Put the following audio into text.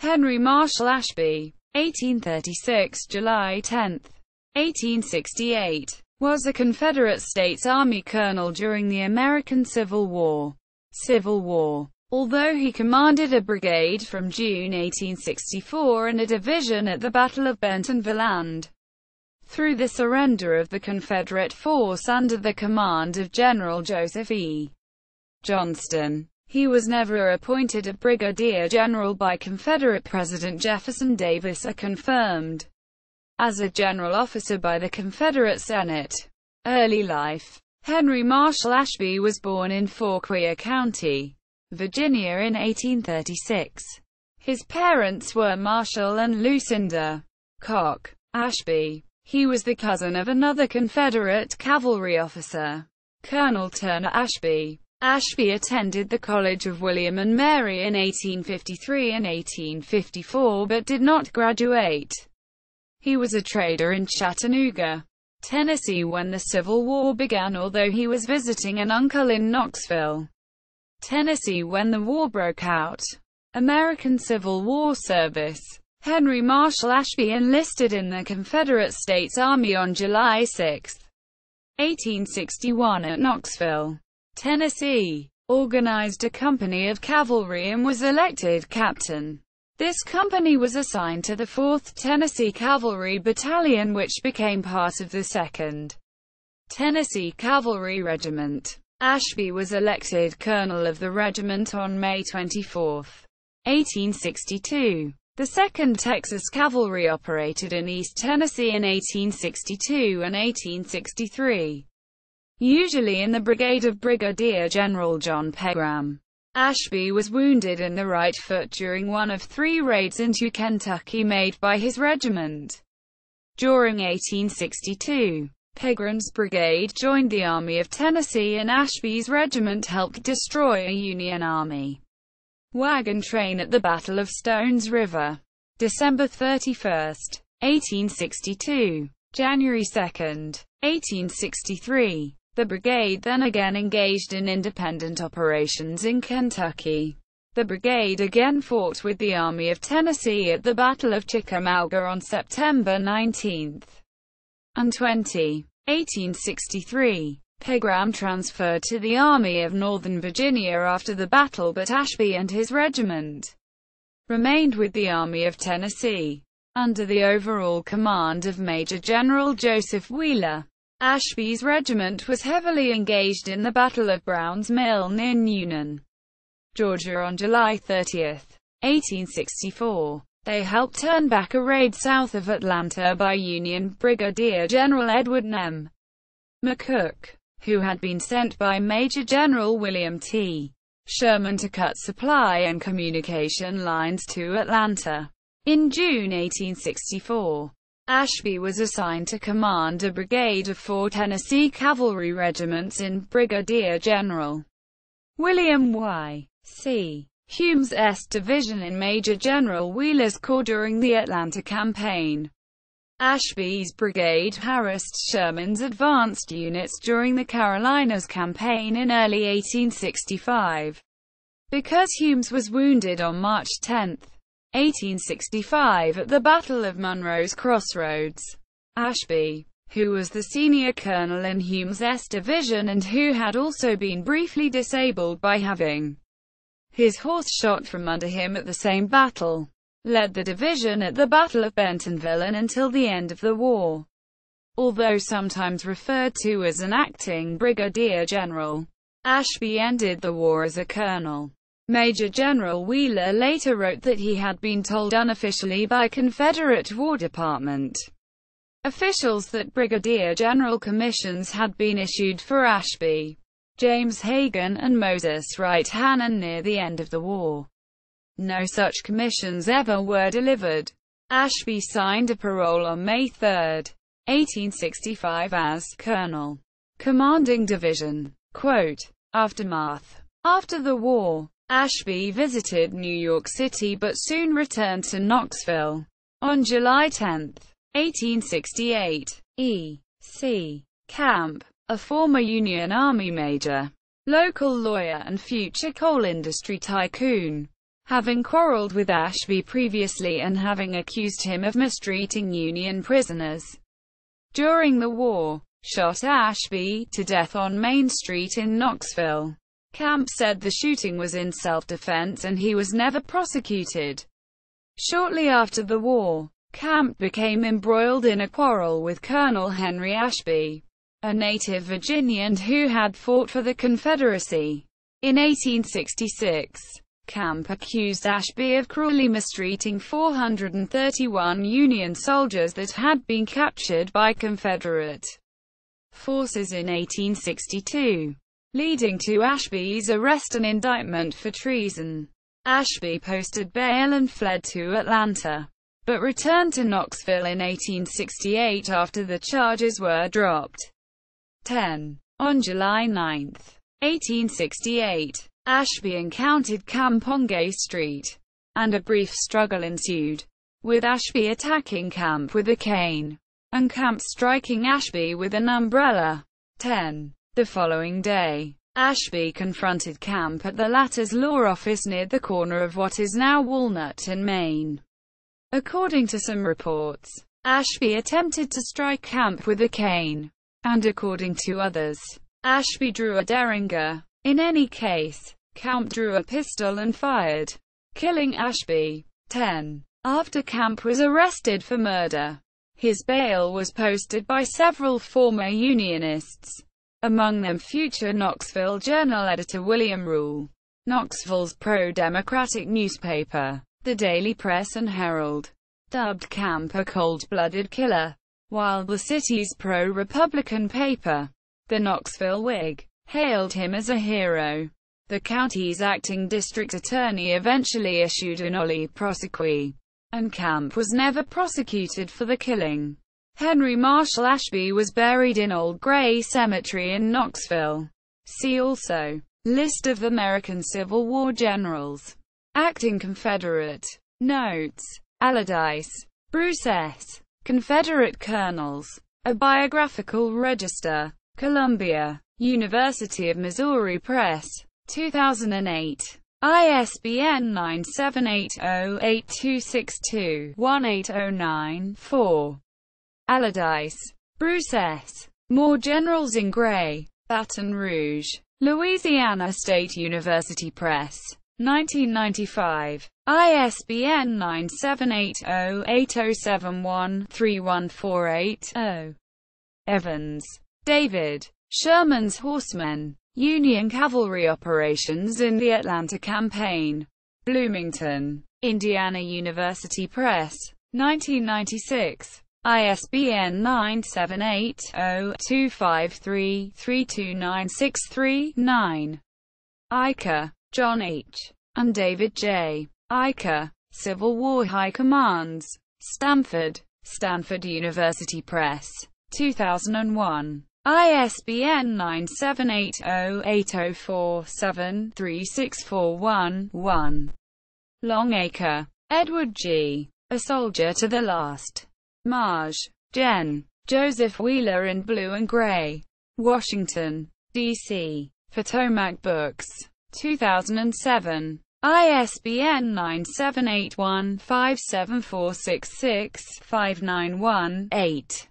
Henry Marshall Ashby, 1836 – July 10, 1868, was a Confederate States Army colonel during the American Civil War. Although he commanded a brigade from June 1864 and a division at the Battle of Bentonville and through the surrender of the Confederate force under the command of General Joseph E. Johnston, he was never appointed a brigadier general by Confederate President Jefferson Davis or confirmed as a general officer by the Confederate Senate. Early life. Henry Marshall Ashby was born in Fauquier County, Virginia in 1836. His parents were Marshall and Lucinda Koch Ashby. He was the cousin of another Confederate cavalry officer, Colonel Turner Ashby. Ashby attended the College of William and Mary in 1853 and 1854 but did not graduate. He was a trader in Chattanooga, Tennessee when the Civil War began, although he was visiting an uncle in Knoxville, Tennessee when the war broke out. American Civil War service. Henry Marshall Ashby enlisted in the Confederate States Army on July 6, 1861 at Knoxville, Tennessee, organized a company of cavalry and was elected captain. This company was assigned to the 4th Tennessee Cavalry Battalion, which became part of the 2nd Tennessee Cavalry Regiment. Ashby was elected colonel of the regiment on May 24, 1862. The 2nd Texas Cavalry operated in East Tennessee in 1862 and 1863. Usually in the brigade of Brigadier General John Pegram. Ashby was wounded in the right foot during one of 3 raids into Kentucky made by his regiment. During 1862, Pegram's brigade joined the Army of Tennessee and Ashby's regiment helped destroy a Union Army wagon train at the Battle of Stones River. December 31, 1862. January 2, 1863. The brigade then again engaged in independent operations in Kentucky. The brigade again fought with the Army of Tennessee at the Battle of Chickamauga on September 19 and 20, 1863. Pegram transferred to the Army of Northern Virginia after the battle, but Ashby and his regiment remained with the Army of Tennessee, under the overall command of Major General Joseph Wheeler. Ashby's regiment was heavily engaged in the Battle of Brown's Mill near Newnan, Georgia on July 30, 1864. They helped turn back a raid south of Atlanta by Union Brigadier General Edward M. McCook, who had been sent by Major General William T. Sherman to cut supply and communication lines to Atlanta. In June 1864, Ashby was assigned to command a brigade of 4 Tennessee cavalry regiments in Brigadier General William Y. C. Hume's division in Major General Wheeler's corps during the Atlanta campaign. Ashby's brigade harassed Sherman's advanced units during the Carolinas campaign in early 1865. Because Humes was wounded on March 10, 1865 at the Battle of Monroe's Crossroads, Ashby, who was the senior colonel in Hume's division and who had also been briefly disabled by having his horse shot from under him at the same battle, led the division at the Battle of Bentonville and until the end of the war. Although sometimes referred to as an acting brigadier general, Ashby ended the war as a colonel. Major General Wheeler later wrote that he had been told unofficially by Confederate War Department officials that brigadier general commissions had been issued for Ashby, James Hagan and Moses Wright Hannon near the end of the war. No such commissions ever were delivered. Ashby signed a parole on May 3, 1865 as Colonel, Commanding Division. Quote, Aftermath. After the war, Ashby visited New York City but soon returned to Knoxville. On July 10, 1868, E.C. Camp, a former Union Army major, local lawyer and future coal industry tycoon, having quarreled with Ashby previously and having accused him of mistreating Union prisoners during the war, shot Ashby to death on Main Street in Knoxville. Camp said the shooting was in self-defense and he was never prosecuted. Shortly after the war, Camp became embroiled in a quarrel with Colonel Henry Ashby, a native Virginian who had fought for the Confederacy. In 1866, Camp accused Ashby of cruelly mistreating 431 Union soldiers that had been captured by Confederate forces in 1862, leading to Ashby's arrest and indictment for treason. Ashby posted bail and fled to Atlanta, but returned to Knoxville in 1868 after the charges were dropped. 10. On July 9, 1868, Ashby encountered Camp on Gay Street, and a brief struggle ensued, with Ashby attacking Camp with a cane, and Camp striking Ashby with an umbrella. 10. The following day, Ashby confronted Camp at the latter's law office near the corner of what is now Walnut and Main. According to some reports, Ashby attempted to strike Camp with a cane, and according to others, Ashby drew a derringer. In any case, Camp drew a pistol and fired, killing Ashby. 10. After Camp was arrested for murder, his bail was posted by several former Unionists, among them future Knoxville Journal editor William Rule, Knoxville's pro-democratic newspaper, the Daily Press and Herald, dubbed Camp a cold-blooded killer, while the city's pro-Republican paper, the Knoxville Whig, hailed him as a hero. The county's acting district attorney eventually issued a nolle prosequi, and Camp was never prosecuted for the killing. Henry Marshall Ashby was buried in Old Gray Cemetery in Knoxville. See also, List of American Civil War generals. Acting Confederate. Notes. Allardyce. Bruce S. Confederate Colonels. A Biographical Register. Columbia University of Missouri Press. 2008. ISBN 978-08262-1809-4. Allardyce. Bruce S. More Generals in Gray. Baton Rouge, Louisiana State University Press. 1995. ISBN 978-08071-3148-0. Evans, David. Sherman's Horsemen. Union Cavalry Operations in the Atlanta Campaign. Bloomington, Indiana University Press. 1996. ISBN 978-0-253-32963-9. Iker, John H. and David J. Iker. Civil War High Commands. Stanford University Press. 2001. ISBN 978-0-8047-3641-1. Longacre, Edward G. A Soldier to the Last. Marge, Jen. Joseph Wheeler in Blue and Gray. Washington, D.C. Potomac Books. 2007. ISBN 978157466-591-8.